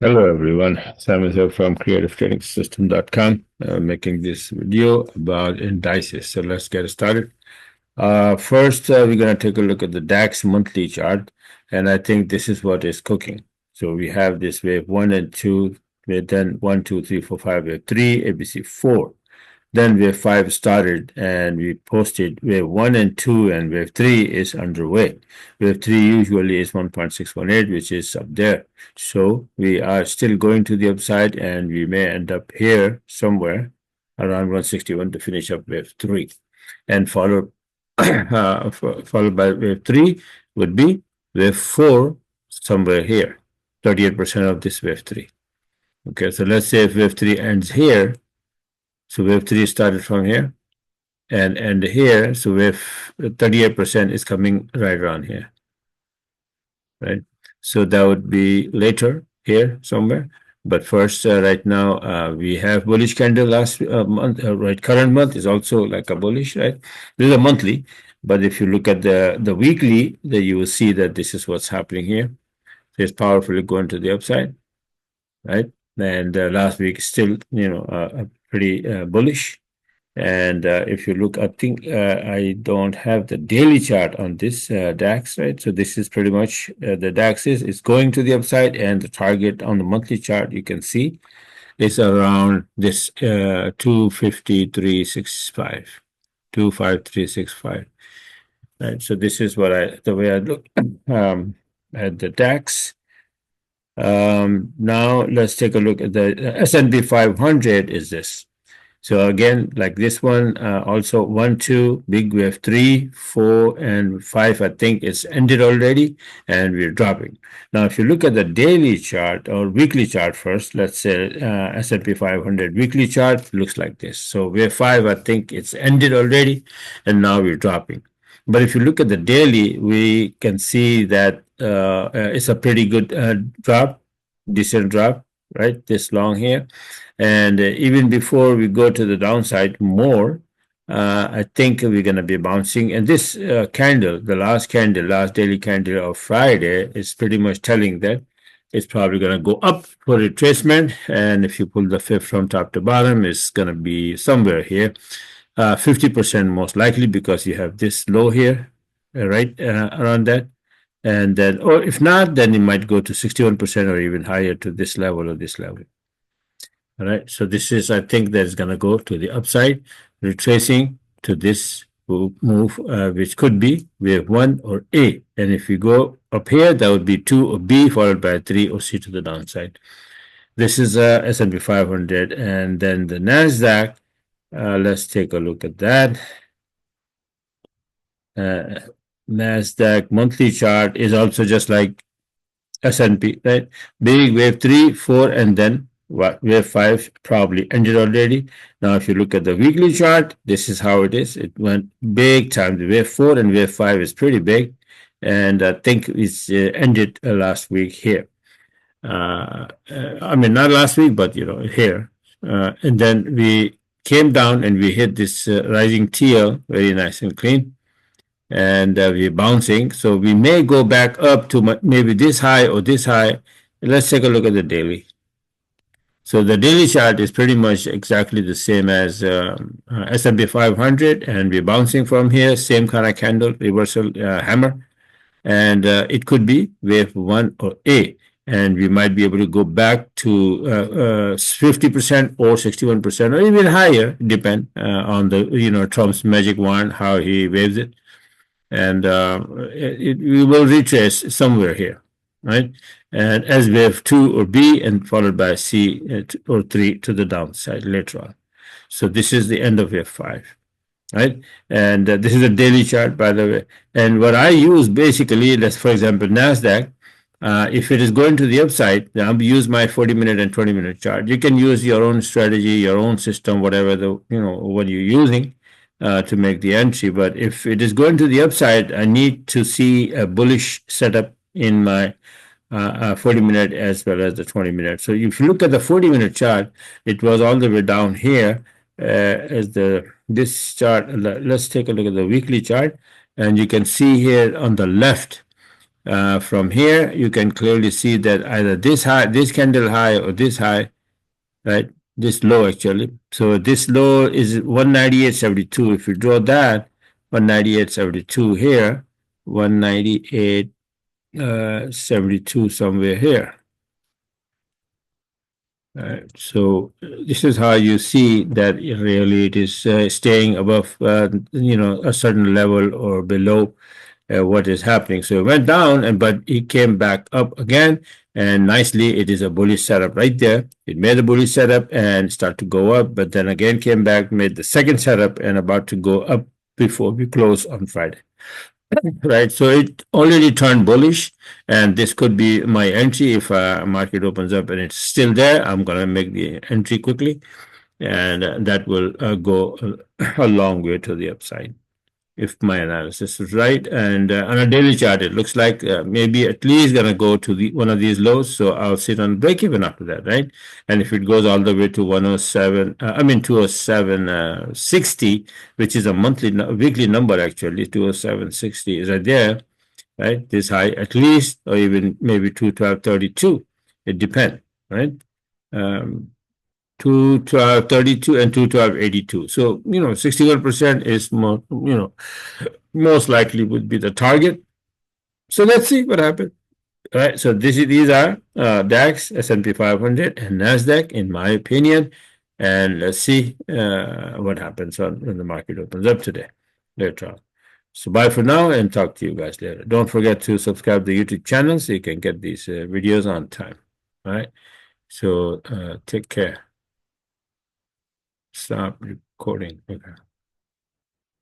Hello everyone, Sam is here from creativetrainingsystem.com, making this video about indices. So let's get started. First, we're going to take a look at the DAX monthly chart, and I think this is what is cooking. So we have this wave 1 and 2, wave then 1, 2, 3, 4, 5, wave 3, ABC 4. Then wave 5 started and we posted wave 1 and 2, and wave 3 is underway. Wave 3 usually is 1.618, which is up there. So we are still going to the upside, and we may end up here somewhere around 161 to finish up wave 3. And followed by wave 3 would be wave 4 somewhere here, 38% of this wave 3. Okay, so let's say if wave 3 ends here, so wave 3 started from here and here, so wave 38% is coming right around here, right? So that would be later here somewhere. But first, right now, we have bullish candle last month, right? Current month is also like a bullish, right? This is a monthly, but if you look at the weekly, then you will see that this is what's happening here. So it's powerfully going to the upside, right? And last week still, pretty bullish. And if you look, I think I don't have the daily chart on this DAX, right? So this is pretty much the DAX is going to the upside, and the target on the monthly chart you can see is around this 253.65, 25365. Right. So this is the way I look at the DAX. Now let's take a look at the S&P 500 is this. So again, like this one, also 1, 2, big wave 3, 4, and 5, I think it's ended already, and we're dropping. Now, if you look at the daily chart or weekly chart first, let's say S&P 500 weekly chart looks like this. So wave 5, I think it's ended already, and now we're dropping. But if you look at the daily, we can see that it's a pretty good drop, decent drop, right? This long here. And even before we go to the downside more, I think we're going to be bouncing. And this candle, the last daily candle of Friday, is pretty much telling that it's probably going to go up for retracement. And if you pull the fib from top to bottom, it's going to be somewhere here. 50% most likely, because you have this low here, right around that. And then, or if not, then it might go to 61% or even higher to this level or this level. All right. So this is, I think, that's going to go to the upside, retracing to this move, which could be wave 1 or A. And if we go up here, that would be 2 or B, followed by 3 or C to the downside. This is S&P 500. And then the Nasdaq, let's take a look at that. Nasdaq monthly chart is also just like S&P, right? Big wave 3, 4, and then wave 5 probably ended already. Now, if you look at the weekly chart, this is how it is. It went big time. The wave 4 and wave 5 is pretty big, and I think it's ended last week here. I mean, not last week, but here. And then we came down and we hit this rising TL, very nice and clean, and we're bouncing. So we may go back up to maybe this high or this high. Let's take a look at the daily. So the daily chart is pretty much exactly the same as S&P 500, and we're bouncing from here, same kind of candle, reversal hammer, and it could be wave 1 or A, and we might be able to go back to 50% or 61% or even higher, depend on the Trump's magic wand, how he waves it, and we will retrace somewhere here, right? And as wave 2 or B, and followed by C or 3 to the downside later on. So this is the end of wave 5, right? And this is a daily chart, by the way. And what I use basically, let's, for example, Nasdaq, if it is going to the upside, then I'll use my 40-minute and 20-minute chart. You can use your own strategy, your own system, whatever what you're using to make the entry. But if it is going to the upside, I need to see a bullish setup in my 40-minute as well as the 20-minute. So if you look at the 40-minute chart, it was all the way down here as this chart. Let's take a look at the weekly chart, and you can see here on the left, From here, you can clearly see that either this high, this candle high, or this high, right? This low actually. So this low is 198.72. If you draw that 198.72 here, 198.72 somewhere here. So this is how you see that really it is staying above, a certain level or below what is happening. So it went down, and but it came back up again, and nicely it is a bullish setup right there. It made a bullish setup and start to go up, but then again came back, made the second setup, and about to go up before we close on Friday. Right, so it already turned bullish, and this could be my entry if market opens up and it's still there. I'm gonna make the entry quickly, and that will go a long way to the upside if my analysis is right. And on a daily chart, it looks like maybe at least gonna go to the one of these lows. So I'll sit on break even after that, right? And if it goes all the way to 107, 207.60, which is a weekly number actually, 207.60 is right there, right? This high at least, or even maybe 212.32. It depends, right? 212.32 and 212.82. So, 61% is more, most likely would be the target. So let's see what happens. All right. So these are DAX, S&P 500, and Nasdaq, in my opinion. And let's see what happens when the market opens up today, later on. So bye for now, and talk to you guys later. Don't forget to subscribe to the YouTube channel so you can get these videos on time. All right. So take care. Stop recording. Okay.